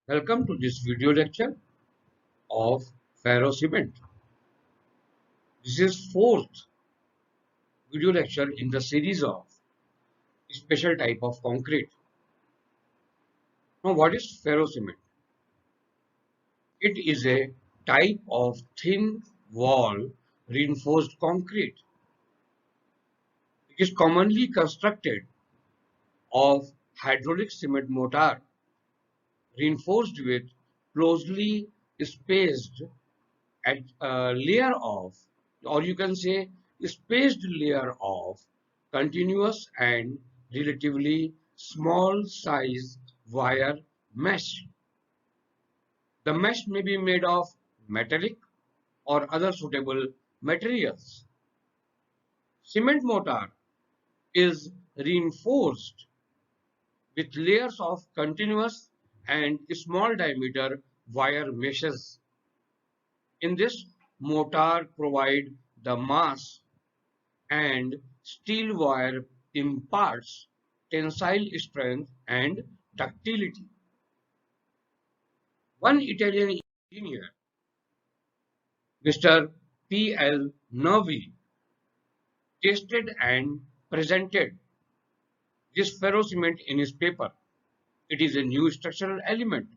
Welcome to this video lecture of ferrocement. This is fourth video lecture in the series of special type of concrete. Now, what is ferrocement? It is a type of thin wall reinforced concrete. It is commonly constructed of hydraulic cement mortar reinforced with closely spaced at a layer of, or you can say spaced layer of continuous and relatively small size wire mesh. The mesh may be made of metallic or other suitable materials. Cement mortar is reinforced with layers of continuous and small diameter wire meshes. In this, mortar provide the mass and steel wire imparts tensile strength and ductility. One Italian engineer, Mr. P. L. Nervi, tested and presented this ferrocement in his paper. It is a new structural element,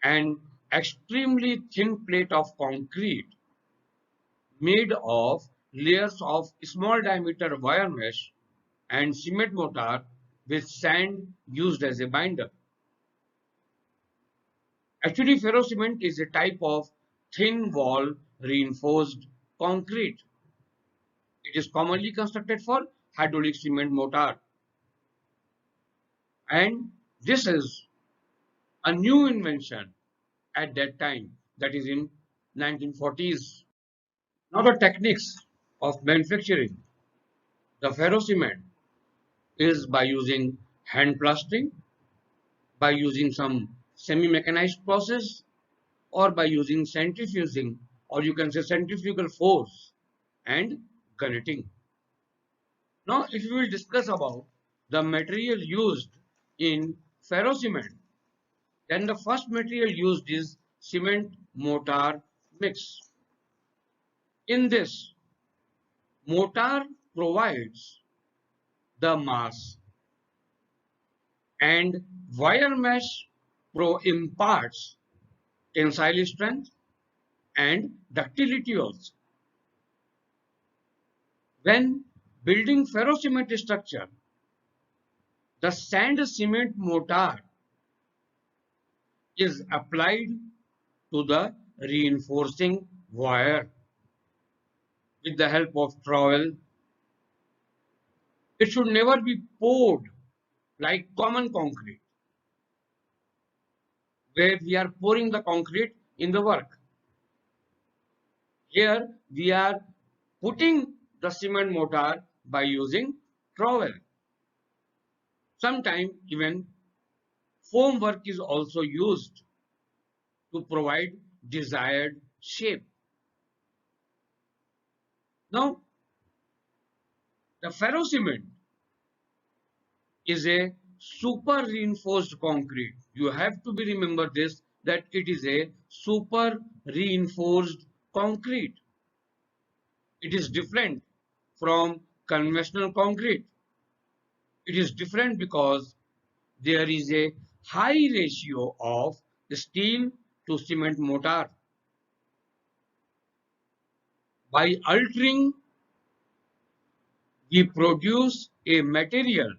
an extremely thin plate of concrete made of layers of small diameter wire mesh and cement mortar with sand used as a binder. Actually, ferrocement is a type of thin wall reinforced concrete. It is commonly constructed for hydraulic cement mortar. And this is a new invention at that time, that is in 1940s. Now the techniques of manufacturing the ferrocement is by using hand plastering, by using some semi-mechanized process, or by using centrifuging, or you can say centrifugal force and gunneting. Now, if we will discuss about the material used in ferrocement, then the first material used is cement mortar mix. In this, mortar provides the mass and wire mesh imparts tensile strength and ductility also. When building ferrocement structure, the sand cement mortar is applied to the reinforcing wire with the help of trowel. It should never be poured like common concrete, where we are pouring the concrete in the work. Here we are putting the cement mortar by using trowel. Sometimes even foam work is also used to provide desired shape. Now, the ferrocement is a super reinforced concrete. You have to be remember this, that it is a super reinforced concrete. It is different from conventional concrete. It is different because there is a high ratio of steel to cement mortar. By altering, we produce a material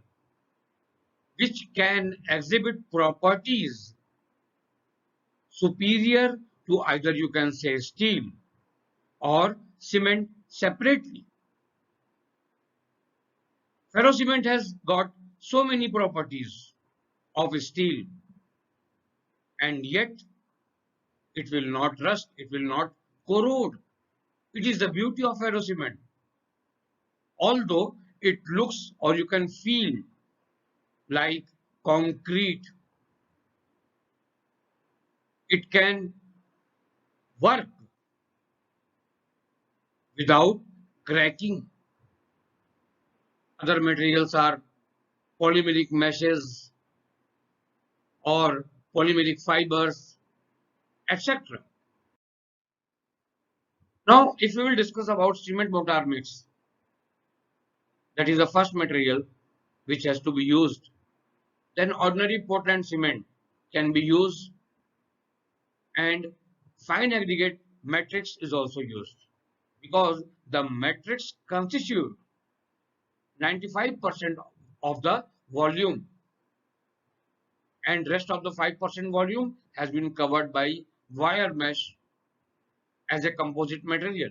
which can exhibit properties superior to either you can say steel or cement separately. Ferrocement has got so many properties of steel, and yet it will not rust, it will not corrode. It is the beauty of ferrocement. Although it looks or you can feel like concrete, it can work without cracking. Other materials are polymeric meshes or polymeric fibers, etc. Now, if we will discuss about cement mortar mix, that is the first material which has to be used. Then ordinary Portland cement can be used, and fine aggregate matrix is also used because the matrix constitute 95% of the volume, and rest of the 5% volume has been covered by wire mesh as a composite material.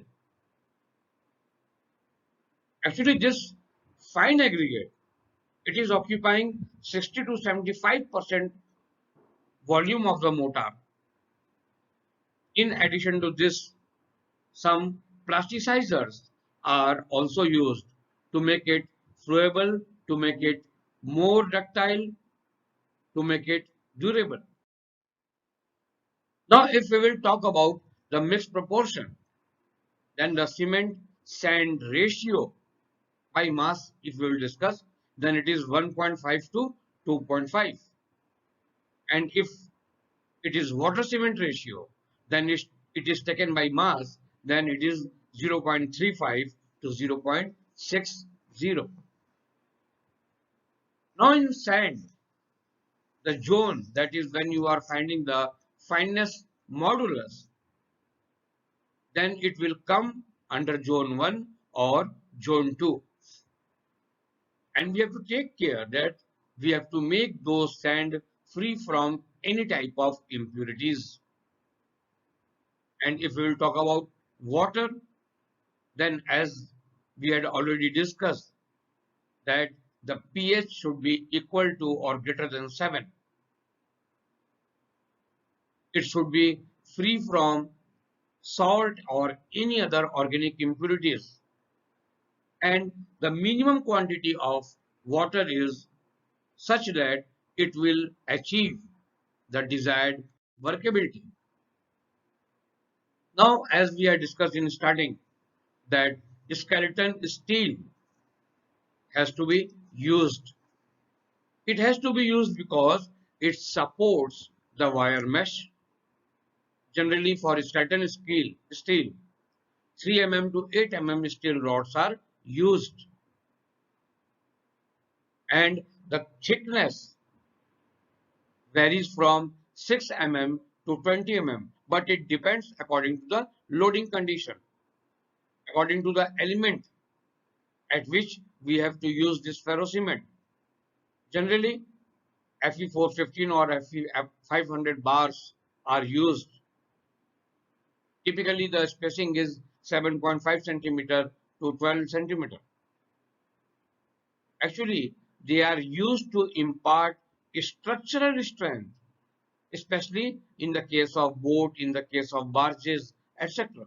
Actually, this fine aggregate, it is occupying 60 to 75% volume of the mortar. In addition to this, some plasticizers are also used to make it flowable, to make it more ductile, to make it durable. Now, if we will talk about the mixed proportion, then the cement sand ratio by mass, if we will discuss, then it is 1.5 to 2.5. And if it is water cement ratio, then it is taken by mass, then it is 0.35 to 0.60. Now in sand, the zone, that is when you are finding the fineness modulus, then it will come under zone 1 or zone 2. And we have to take care that we have to make those sand free from any type of impurities. And if we will talk about water, then as we had already discussed that the pH should be equal to or greater than 7. It should be free from salt or any other organic impurities. And the minimum quantity of water is such that it will achieve the desired workability. Now, as we had discussed in starting, that skeleton steel has to be used. It has to be used because it supports the wire mesh. Generally, for skeleton steel 3 mm to 8 mm steel rods are used, and the thickness varies from 6 mm to 20 mm, but it depends according to the loading condition, according to the element at which we have to use this ferrocement. Generally, Fe415 or Fe500 bars are used. Typically, the spacing is 7.5 centimeter to 12 centimeter. Actually, they are used to impart structural strength, especially in the case of boat, in the case of barges, etc.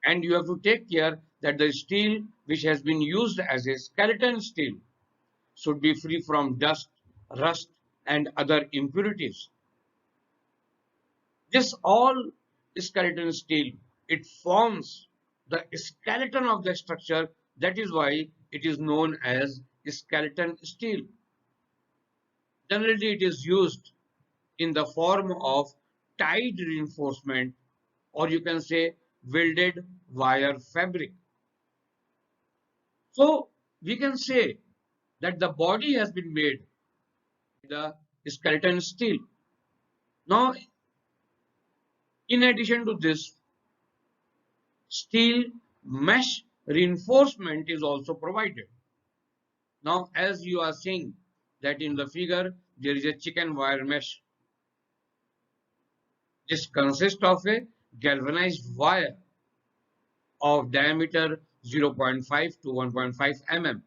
And you have to take care that the steel which has been used as a skeleton steel should be free from dust, rust, and other impurities. This all skeleton steel, it forms the skeleton of the structure. That is why it is known as skeleton steel. Generally, it is used in the form of tied reinforcement, or you can say welded wire fabric. So we can say that the body has been made the skeleton steel. Now, in addition to this, steel mesh reinforcement is also provided. Now, as you are seeing that in the figure, there is a chicken wire mesh. This consists of a galvanized wire of diameter 0.5 to 1.5 mm,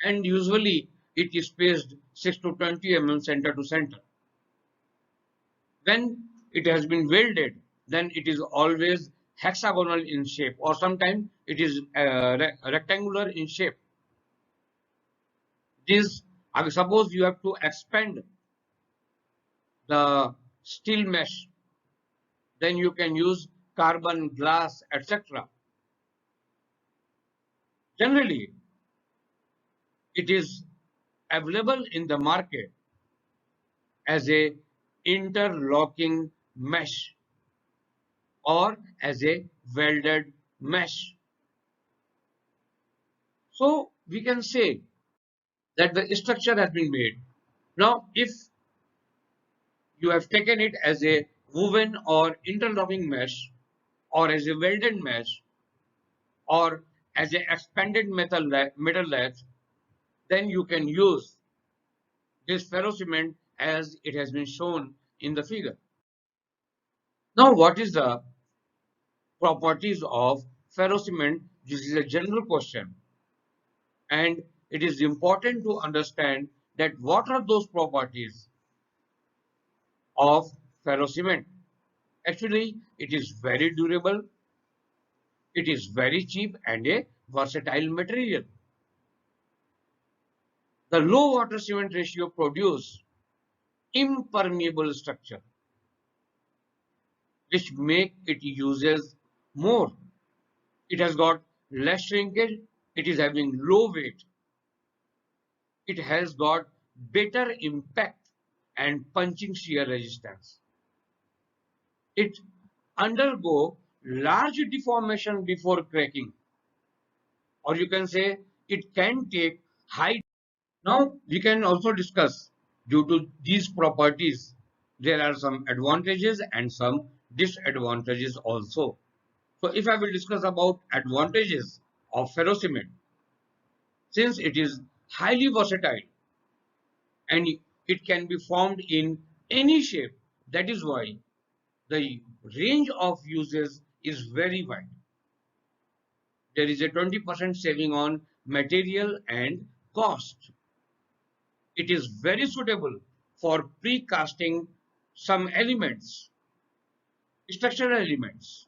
and usually it is spaced 6 to 20 mm center to center. When it has been welded, then it is always hexagonal in shape, or sometimes it is rectangular in shape. This, suppose you have to expand the steel mesh, then you can use carbon, glass, etc. Generally, it is available in the market as a interlocking mesh or as a welded mesh. So we can say that the structure has been made. Now, if you have taken it as a woven or interlocking mesh or as a welded mesh or as an expanded metal lath, then you can use this ferrocement as it has been shown in the figure. Now, what is the properties of ferrocement? This is a general question, and it is important to understand that what are those properties of ferrocement. Actually, it is very durable, it is very cheap and a versatile material. The low water cement ratio produce impermeable structure which make it uses more. It has got less shrinkage, it is having low weight, it has got better impact and punching shear resistance. It undergo large deformation before cracking, or you can say it can take high. Now we can also discuss, due to these properties there are some advantages and some disadvantages also. So if I will discuss about advantages of ferrocement, since it is highly versatile and it can be formed in any shape, that is why the range of uses is very wide. There is a 20% saving on material and cost. It is very suitable for precasting some elements, structural elements.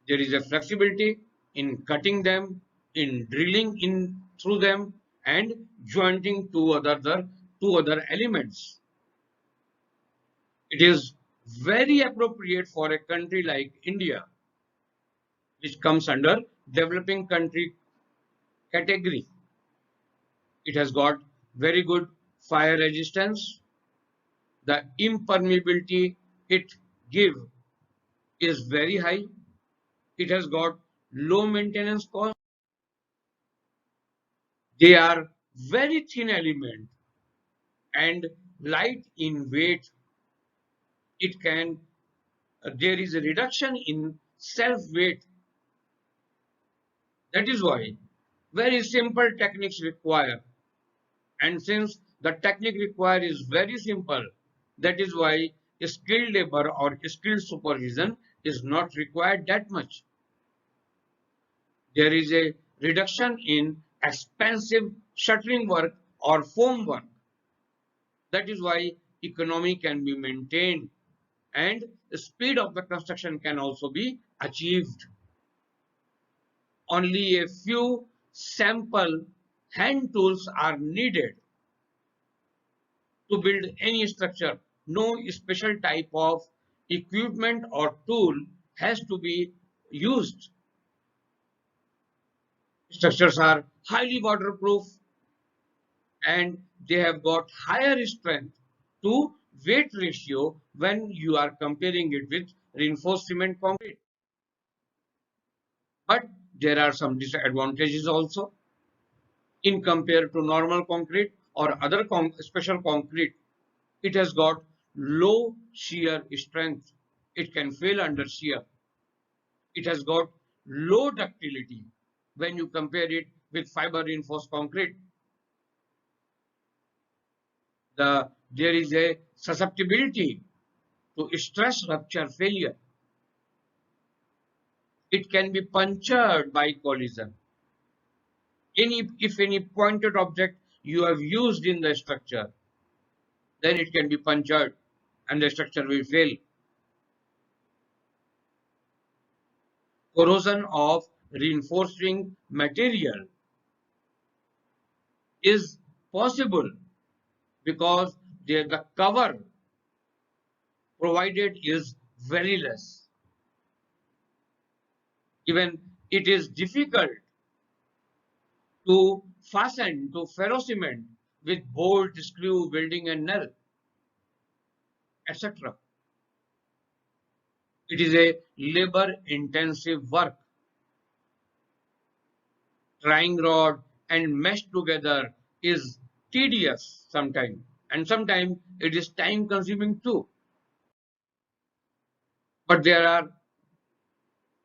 There is a flexibility in cutting them, in drilling in through them, and jointing two other elements. It is very appropriate for a country like India, which comes under developing country category. It has got very good fire resistance. The impermeability it give is very high. It has got low maintenance cost. They are very thin element and light in weight. It can there is a reduction in self weight. That is why very simple techniques require. And since the technique required is very simple, that is why skilled labor or skilled supervision is not required that much. There is a reduction in expensive shuttering work or foam work. That is why economy can be maintained and the speed of the construction can also be achieved. Only a few sample hand tools are needed to build any structure. No special type of equipment or tool has to be used. Structures are highly waterproof and they have got higher strength to weight ratio when you are comparing it with reinforced cement concrete. But there are some disadvantages also in compared to normal concrete or other special concrete. It has got low shear strength. It can fail under shear. It has got low ductility when you compare it with fiber reinforced concrete. There is a susceptibility to stress rupture failure. It can be punctured by collision. If any pointed object you have used in the structure, then it can be punctured and the structure will fail. Corrosion of reinforcing material is possible because the cover provided is very less. Even it is difficult to fasten to ferrocement with bolt, screw, welding and nail. etc. It is a labor-intensive work. Drying rod and mesh together is tedious sometimes, and sometimes it is time-consuming too. But there are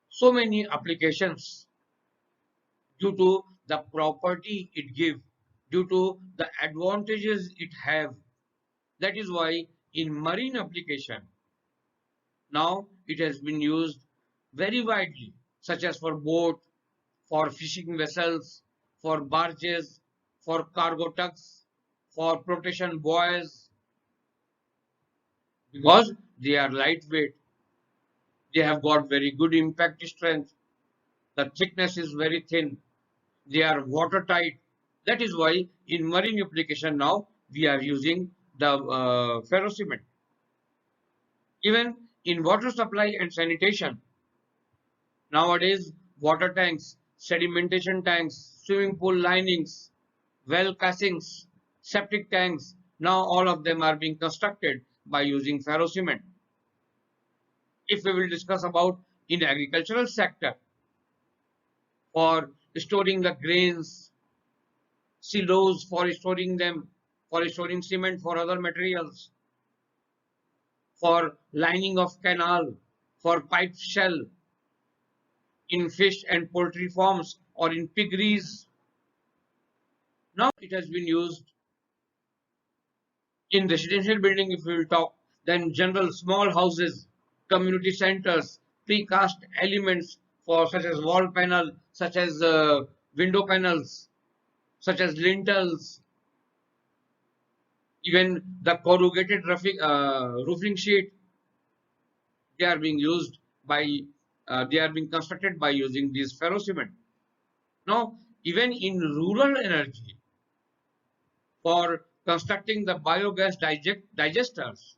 so many applications due to the property it gives, due to the advantages it have. That is why in marine application, now it has been used very widely, such as for boat, for fishing vessels, for barges, for cargo tugs, for protection buoys, because they are lightweight, they have got very good impact strength, the thickness is very thin, they are watertight. That is why in marine application now we are using the ferrocement. Even in water supply and sanitation, nowadays water tanks, sedimentation tanks, swimming pool linings, well casings, septic tanks, now all of them are being constructed by using ferrocement. If we will discuss about in agricultural sector, for storing the grains, silos for storing them, for storing cement, for other materials, for lining of canal, for pipe shell in fish and poultry farms or in piggeries. Now it has been used in residential building. If we will talk, then general small houses, community centers, precast elements for such as wall panel, such as window panels, such as lintels, even the corrugated roofing sheet, they are being used by, they are being constructed by using this ferrocement. Now, even in rural energy, for constructing the biogas digesters,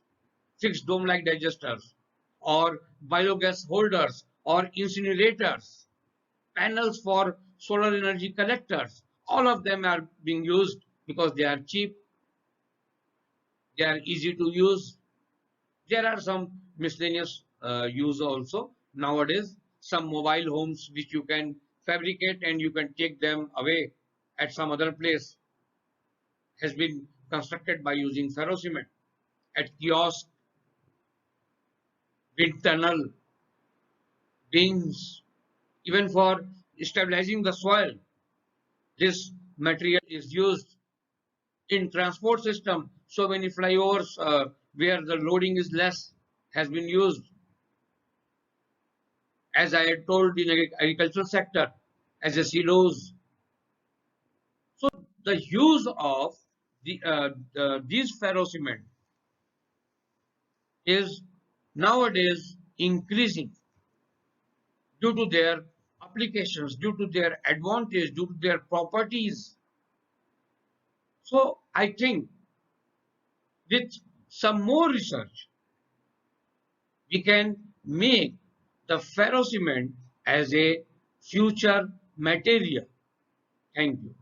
fixed dome-like digesters, or biogas holders, or incinerators, panels for solar energy collectors, all of them are being used because they are cheap, they are easy to use. There are some miscellaneous use also nowadays. Some mobile homes which you can fabricate and you can take them away at some other place has been constructed by using ferrocement. At kiosk, wind tunnel, bins, even for stabilizing the soil, this material is used. In transport system, so many flyovers where the loading is less has been used. As I had told, in agricultural sector, as a silos. So the use of these ferrocement is nowadays increasing due to their applications, due to their advantage, due to their properties. So I think with some more research, we can make the ferrocement as a future material. Thank you.